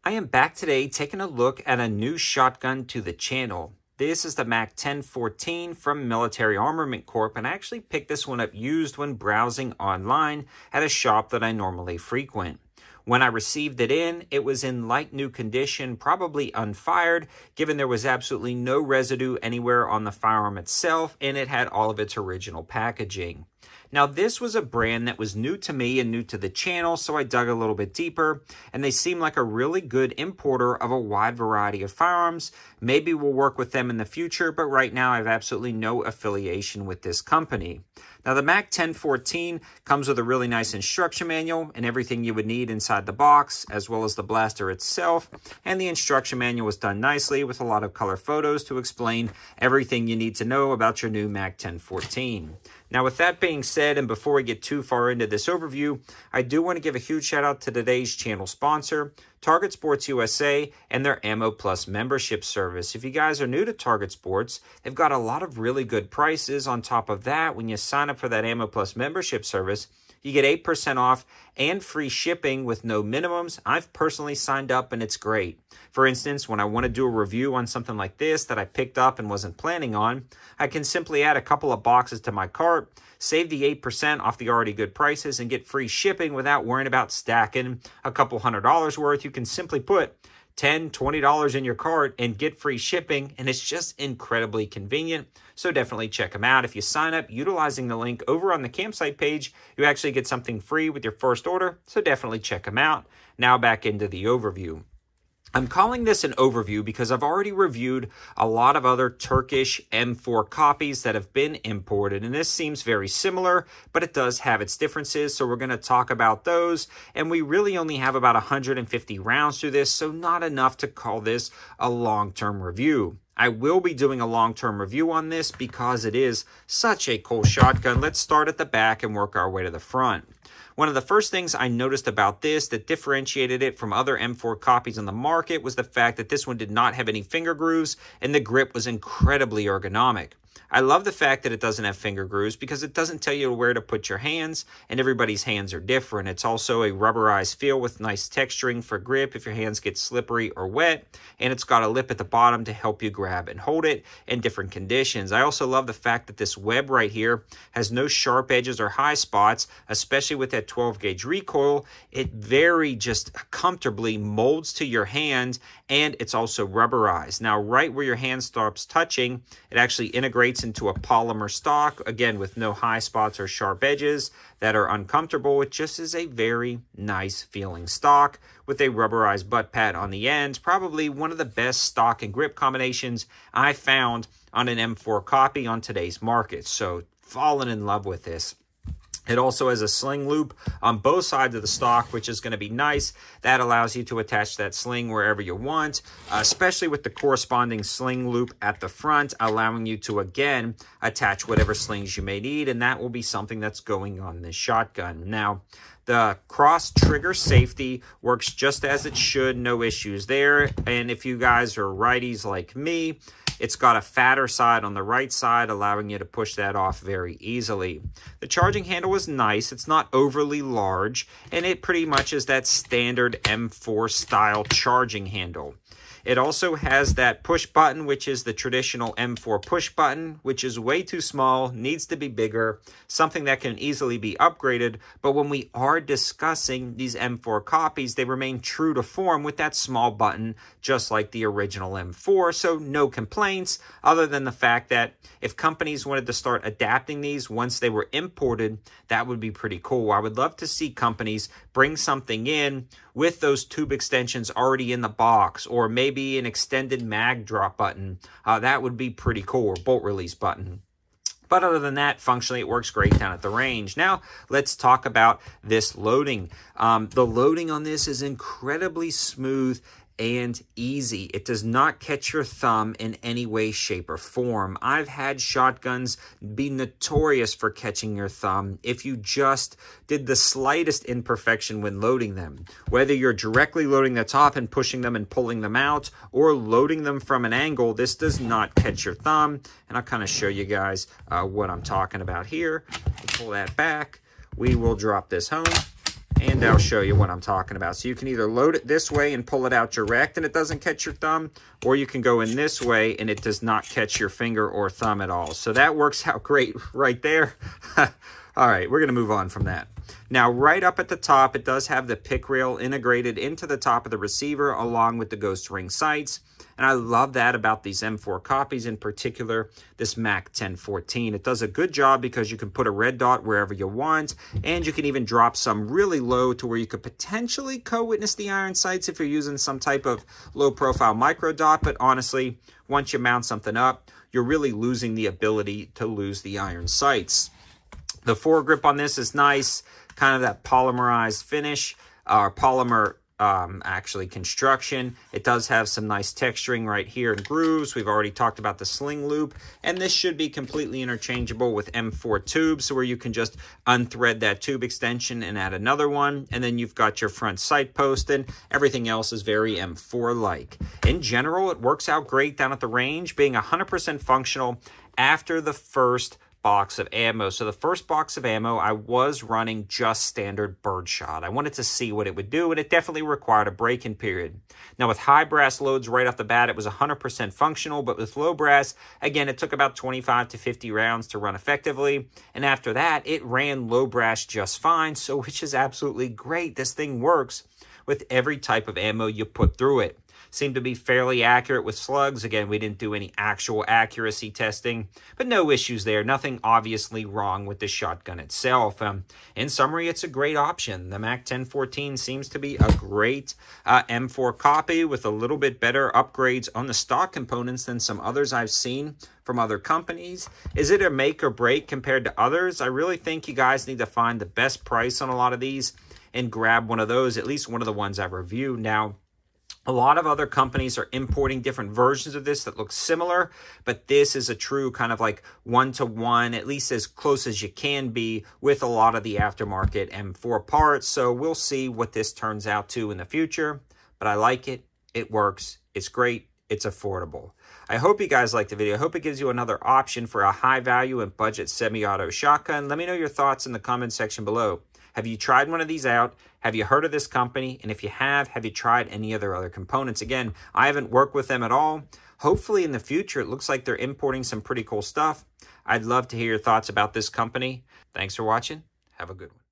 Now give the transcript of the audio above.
I am back today taking a look at a new shotgun to the channel. This is the MAC 1014 from Military Armament Corp, and I actually picked this one up used when browsing online at a shop that I normally frequent. When I received it in, it was in like new condition, probably unfired, given there was absolutely no residue anywhere on the firearm itself, and it had all of its original packaging. Now, this was a brand that was new to me and new to the channel, so I dug a little bit deeper, and they seem like a really good importer of a wide variety of firearms. Maybe we'll work with them in the future, but right now I have absolutely no affiliation with this company. Now, the MAC 1014 comes with a really nice instruction manual and everything you would need inside the box, as well as the blaster itself. And the instruction manual was done nicely with a lot of color photos to explain everything you need to know about your new MAC 1014. Now, with that being said, and before we get too far into this overview, I do want to give a huge shout out to today's channel sponsor, Target Sports USA, and their Ammo Plus membership service. If you guys are new to Target Sports, they've got a lot of really good prices. On top of that, when you sign up for that Ammo Plus membership service, you get 8% off and free shipping with no minimums. I've personally signed up and it's great. For instance, when I want to do a review on something like this that I picked up and wasn't planning on, I can simply add a couple of boxes to my cart, save the 8% off the already good prices, and get free shipping without worrying about stacking a couple $100 worth. You can simply put $10, $20 in your cart and get free shipping, and it's just incredibly convenient. So definitely check them out. If you sign up utilizing the link over on the campsite page, you actually get something free with your first order, so definitely check them out. Now back into the overview. I'm calling this an overview because I've already reviewed a lot of other Turkish M4 copies that have been imported, and this seems very similar, but it does have its differences, so we're going to talk about those, and we really only have about 150 rounds through this, so not enough to call this a long-term review. I will be doing a long-term review on this because it is such a cool shotgun. Let's start at the back and work our way to the front. One of the first things I noticed about this that differentiated it from other M4 copies on the market was the fact that this one did not have any finger grooves and the grip was incredibly ergonomic. I love the fact that it doesn't have finger grooves because it doesn't tell you where to put your hands, and everybody's hands are different. It's also a rubberized feel with nice texturing for grip if your hands get slippery or wet, and it's got a lip at the bottom to help you grab and hold it in different conditions. I also love the fact that this web right here has no sharp edges or high spots, especially with that 12-gauge recoil. It very just comfortably molds to your hand, and it's also rubberized. Now, right where your hand stops touching, it actually integrates into a polymer stock, again, with no high spots or sharp edges that are uncomfortable. It just is a very nice feeling stock with a rubberized butt pad on the end. Probably one of the best stock and grip combinations I found on an M4 copy on today's market. So, fallen in love with this. It also has a sling loop on both sides of the stock, which is going to be nice. That allows you to attach that sling wherever you want, especially with the corresponding sling loop at the front, allowing you to, again, attach whatever slings you may need, and that will be something that's going on this shotgun. Now, the cross trigger safety works just as it should, no issues there. And if you guys are righties like me, it's got a fatter side on the right side, allowing you to push that off very easily. The charging handle is nice. It's not overly large, and it pretty much is that standard M4 style charging handle. It also has that push button, which is the traditional M4 push button, which is way too small, needs to be bigger, something that can easily be upgraded. But when we are discussing these M4 copies, they remain true to form with that small button, just like the original M4. So no complaints, other than the fact that if companies wanted to start adapting these once they were imported, that would be pretty cool. I would love to see companies bring something in with those tube extensions already in the box, or maybe an extended mag drop button. That would be pretty cool, or bolt release button. But other than that, functionally, it works great down at the range. Now, let's talk about this loading. The loading on this is incredibly smooth and easy. It does not catch your thumb in any way, shape, or form. I've had shotguns be notorious for catching your thumb if you just did the slightest imperfection when loading them. Whether you're directly loading the top and pushing them and pulling them out, or loading them from an angle, this does not catch your thumb. And I'll kind of show you guys what I'm talking about here. We'll pull that back. We will drop this home. and I'll show you what I'm talking about. So you can either load it this way and pull it out direct and it doesn't catch your thumb, or you can go in this way and it does not catch your finger or thumb at all. So that works out great right there. All right, we're going to move on from that. Now, right up at the top, it does have the pick rail integrated into the top of the receiver along with the ghost ring sights. And I love that about these M4 copies, in particular, this Mac 1014. It does a good job because you can put a red dot wherever you want, and you can even drop some really low to where you could potentially co-witness the iron sights if you're using some type of low-profile micro dot. But honestly, once you mount something up, you're really losing the ability to lose the iron sights. The foregrip on this is nice, kind of that polymerized finish, or polymer actually construction. It does have some nice texturing right here and grooves. We've already talked about the sling loop, and this should be completely interchangeable with M4 tubes, so where you can just unthread that tube extension and add another one, and then you've got your front sight post, and everything else is very M4-like. In general, it works out great down at the range, being 100% functional after the first box of ammo. So the first box of ammo, I was running just standard birdshot. I wanted to see what it would do, and it definitely required a break-in period. Now with high brass loads right off the bat, it was 100% functional, but with low brass, again, it took about 25 to 50 rounds to run effectively. And after that, it ran low brass just fine, so which is absolutely great. This thing works with every type of ammo you put through it. Seemed to be fairly accurate with slugs. Again, we didn't do any actual accuracy testing, but no issues there. Nothing obviously wrong with the shotgun itself. In summary, it's a great option. The Mac 1014 seems to be a great M4 copy with a little bit better upgrades on the stock components than some others I've seen from other companies. Is it a make or break compared to others? I really think you guys need to find the best price on a lot of these and grab one of those, at least one of the ones I've reviewed. Now, a lot of other companies are importing different versions of this that look similar, but this is a true kind of like one-to-one, at least as close as you can be with a lot of the aftermarket M4 parts. So we'll see what this turns out to in the future, but I like it. It works. It's great. It's affordable. I hope you guys liked the video. I hope it gives you another option for a high value and budget semi-auto shotgun. Let me know your thoughts in the comment section below. Have you tried one of these out? Have you heard of this company? And if you have you tried any other components? Again, I haven't worked with them at all. Hopefully in the future, it looks like they're importing some pretty cool stuff. I'd love to hear your thoughts about this company. Thanks for watching. Have a good one.